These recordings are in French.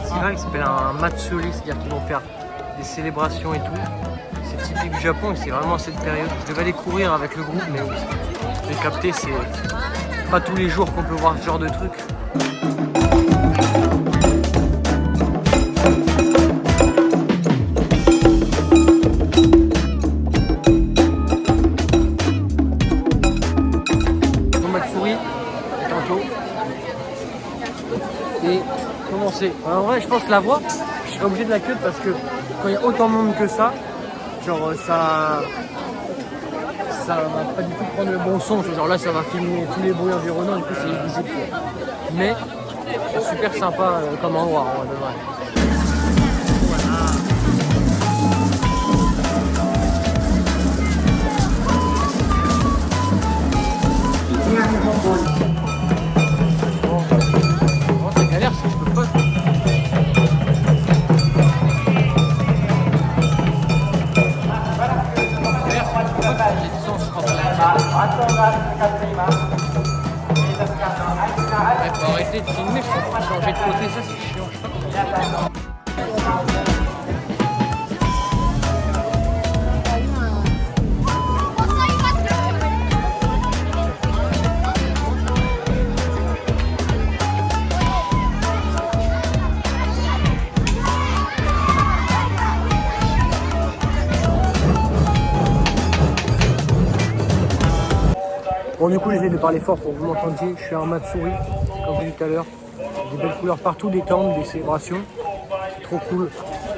festival qui s'appelle un Matsuri, c'est-à-dire qu'ils vont faire des célébrations et tout. C'est typique du Japon et c'est vraiment à cette période. Je devais aller courir avec le groupe, mais j'ai capté, c'est pas tous les jours qu'on peut voir ce genre de truc. Et commencer. En vrai, je pense que la voix, je serais obligé de la cut parce que quand il y a autant de monde que ça, genre ça va pas du tout prendre le bon son. Genre là, ça va filmer tous les bruits environnants, du coup, c'est illisible. Mais c'est super sympa comme endroit, en vrai de vrai. Ouais, faut arrêter de filmer, je peux changer de côté, ça c'est chiant, je sais pas comment. Bon, du coup, j'essaie de parler fort pour que vous m'entendiez. Je suis à un Matsuri, comme je l'ai dit tout à l'heure. Des belles couleurs partout, des tentes, des célébrations. C'est trop cool.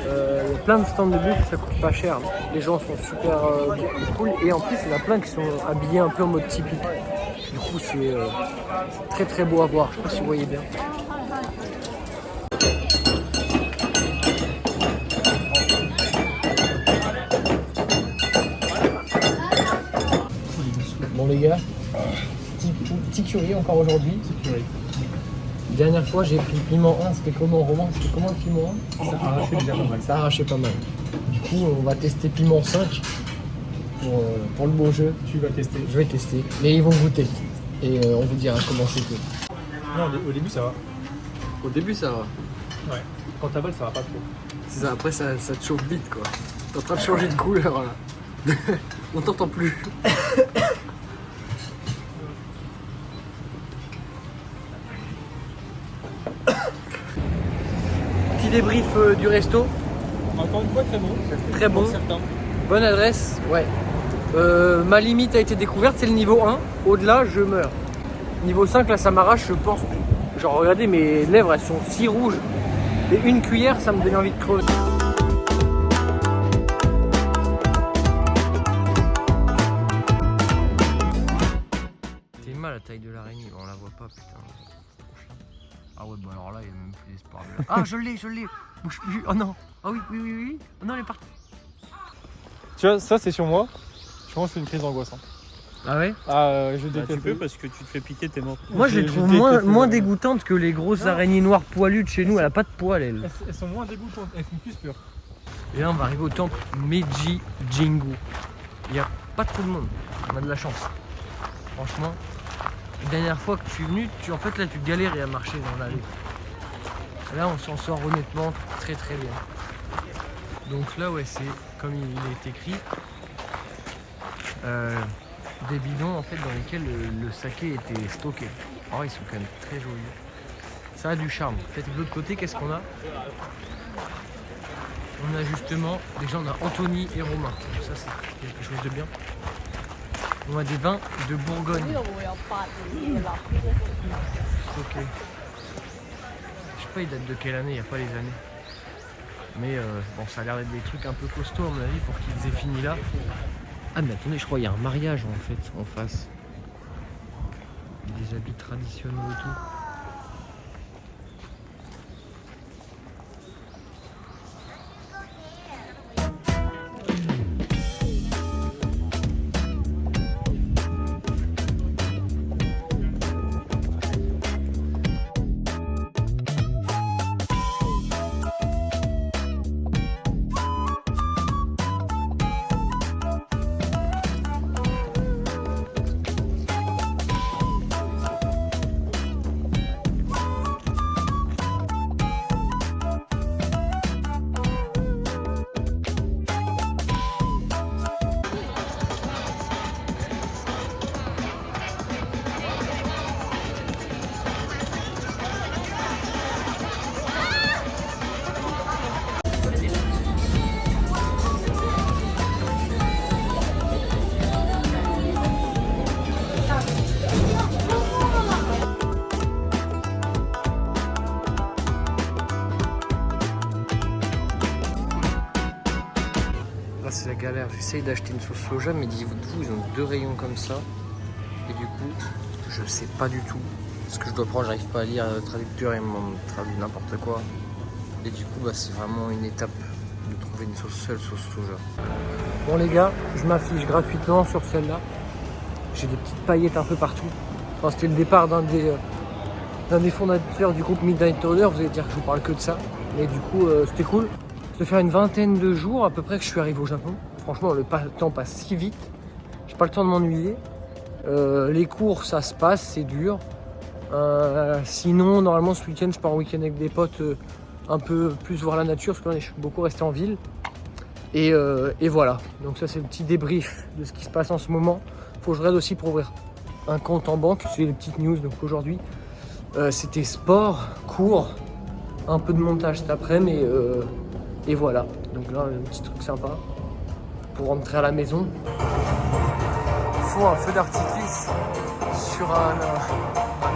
Il y a plein de stands de bouffe, ça coûte pas cher. Les gens sont super cool. Et en plus, il y en a plein qui sont habillés un peu en mode typique. Du coup, c'est très très beau à voir. Je sais pas si vous voyez bien. Bon les gars, petit curry encore aujourd'hui. Dernière fois j'ai pris le piment 1, c'était comment Romain? C'était comment le piment 1? Ça arrachait déjà pas mal. Ça arrachait pas mal. Du coup on va tester piment 5 pour le beau jeu. Tu vas tester. Je vais tester, mais ils vont goûter. Et on vous dira comment c'était. Non, au début ça va. Au début ça va. Ouais. Quand t'avales ça va pas trop. C'est ça, après ça te chauffe vite quoi. T'es en train de changer de couleur là. On t'entend plus. Petit débrief du resto. Encore une fois très bon. Très bon. Certain. Bonne adresse, ouais. Ma limite a été découverte, c'est le niveau 1. Au-delà, je meurs. Niveau 5, là, ça m'arrache, je pense. Genre, regardez, mes lèvres, elles sont si rouges. Et une cuillère, ça me donne envie de crever. C'est mal la taille de l'araignée, on la voit pas, putain. Ah ouais, bah alors là, il y a même plus d'espoir. Ah, je l'ai. Bouge plus. Oh non. Ah oui. Oh non, elle est partie. Tu vois, ça c'est sur moi. Je pense que c'est une crise d'angoisse. Hein. Ah ouais? Ah, je déteste. Tu peux parce que tu te fais piquer, t'es mort. Moi, je les trouve moins dégoûtantes que les grosses araignées noires poilues de chez nous. Elle a pas de poils, elle. Elles sont moins dégoûtantes, elles sont plus pures. Et là, on va arriver au temple Meiji Jingu. Il n'y a pas trop de monde. On a de la chance. Franchement, la dernière fois que je suis venu, en fait, là, tu galérais à marcher dans l'allée. Là, on s'en sort honnêtement très très bien. Donc là, ouais, c'est comme il est écrit. Des bidons en fait dans lesquels le saké était stocké. Oh, ils sont quand même très jolis. Ça a du charme. Peut-être de l'autre côté, qu'est-ce qu'on a? On a justement, déjà on a Anthony et Romain. Donc ça c'est quelque chose de bien. On a des vins de Bourgogne. Ok. Je sais pas, ils datent de quelle année, il n'y a pas les années. Mais bon, ça a l'air d'être des trucs un peu costauds à mon avis pour qu'ils aient fini là. Ah mais attendez, je crois qu'il y a un mariage en fait en face. Des habits traditionnels et tout. Ah, c'est la galère. J'essaye d'acheter une sauce soja, mais dites-vous, ils ont 2 rayons comme ça. Et du coup, je sais pas du tout ce que je dois prendre. J'arrive pas à lire le traducteur, il m'en traduit n'importe quoi. Et du coup, c'est vraiment une étape de trouver une seule sauce soja. Bon les gars, je m'affiche gratuitement sur celle-là. J'ai des petites paillettes un peu partout. Enfin, c'était le départ d'un des fondateurs du groupe Midnight Order. Vous allez dire que je vous parle que de ça. Mais du coup, c'était cool. Ça fait une vingtaine de jours à peu près que je suis arrivé au Japon. Franchement, le temps passe si vite. J'ai pas le temps de m'ennuyer. Les cours, ça se passe, c'est dur. Sinon, normalement, ce week-end, je pars en week-end avec des potes un peu plus voir la nature, parce que là, je suis beaucoup resté en ville. Et voilà. Donc ça, c'est le petit débrief de ce qui se passe en ce moment. Faut que je regarde aussi pour ouvrir un compte en banque. C'est les petites news. Donc aujourd'hui, c'était sport, cours, un peu de montage cet après-midi, et voilà. Donc là, un petit truc sympa pour rentrer à la maison. Il faut un feu d'artifice sur un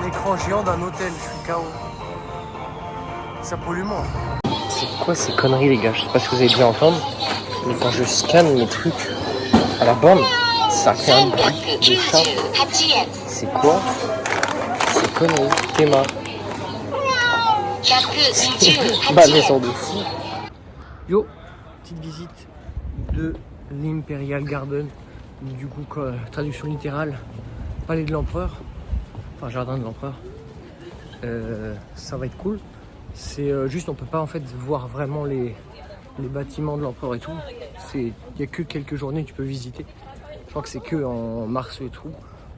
écran géant d'un hôtel. Je suis KO. Ça pollue moins. C'est quoi ces conneries les gars? Je sais pas si vous avez dû entendre, mais quand je scanne mes trucs à la borne, ça fait un bruit de chat. C'est quoi ces conneries? Théma. Bah maison de fou. Yo, petite visite de l'Imperial Garden. Du coup, traduction littérale, palais de l'empereur. Enfin, jardin de l'empereur. Ça va être cool. C'est juste, on peut pas en fait voir vraiment les bâtiments de l'empereur et tout. Il y a que quelques journées que tu peux visiter. Je crois que c'est que en mars et tout.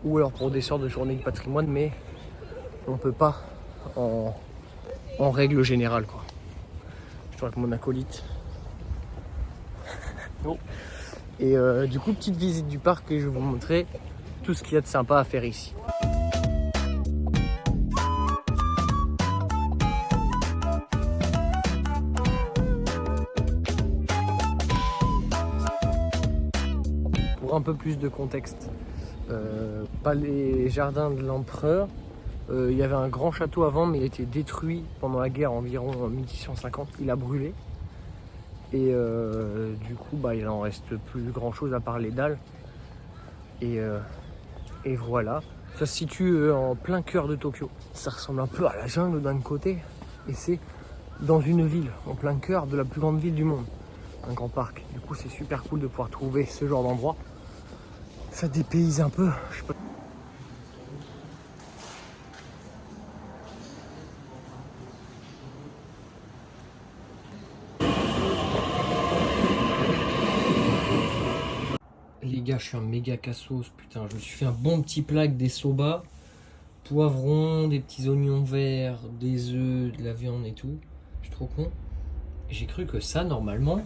Ou alors pour des sortes de journées de patrimoine, mais on peut pas en règle générale quoi. Je suis avec mon acolyte. Oh. Et du coup, petite visite du parc et je vais vous montrer tout ce qu'il y a de sympa à faire ici. Pour un peu plus de contexte, pas les jardins de l'empereur. Il y avait un grand château avant, mais il a été détruit pendant la guerre environ en 1650. Il a brûlé. Et du coup, il en reste plus grand chose à part les dalles. Et voilà. Ça se situe en plein cœur de Tokyo. Ça ressemble un peu à la jungle d'un côté. Et c'est dans une ville, en plein cœur de la plus grande ville du monde. Un grand parc. Du coup, c'est super cool de pouvoir trouver ce genre d'endroit. Ça dépayse un peu. Je sais pas. Les gars, je suis un méga cassos, putain, je me suis fait un bon petit plat avec des soba, poivrons, des petits oignons verts, des œufs, de la viande et tout. Je suis trop con. J'ai cru que ça, normalement,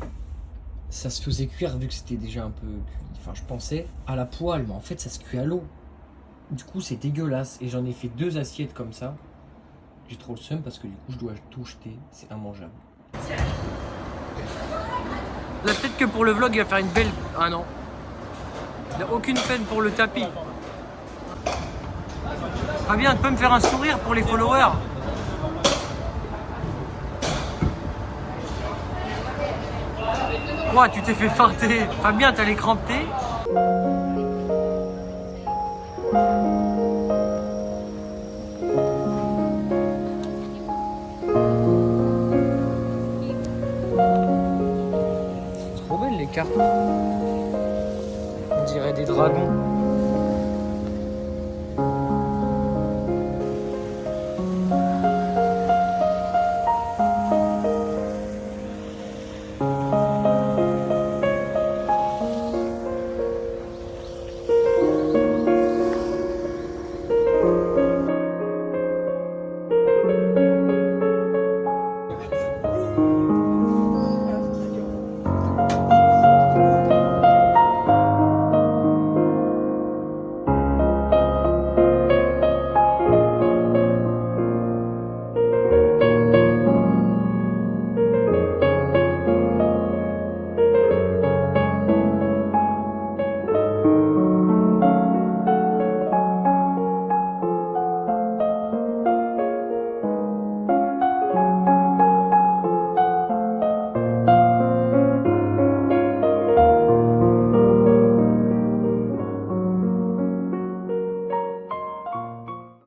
ça se faisait cuire vu que c'était déjà un peu cuit. Enfin, je pensais à la poêle, mais en fait, ça se cuit à l'eau. Du coup, c'est dégueulasse. Et j'en ai fait 2 assiettes comme ça. J'ai trop le seum parce que du coup, je dois tout jeter. C'est immangeable. Là, peut-être que pour le vlog, il va faire une belle... Ah non. Il n'y a aucune peine pour le tapis. Fabien, tu peux me faire un sourire pour les followers? Quoi, tu t'es fait feinter? Fabien, t'as les crampés? C'est trop belle les cartes. On dirait des dragons.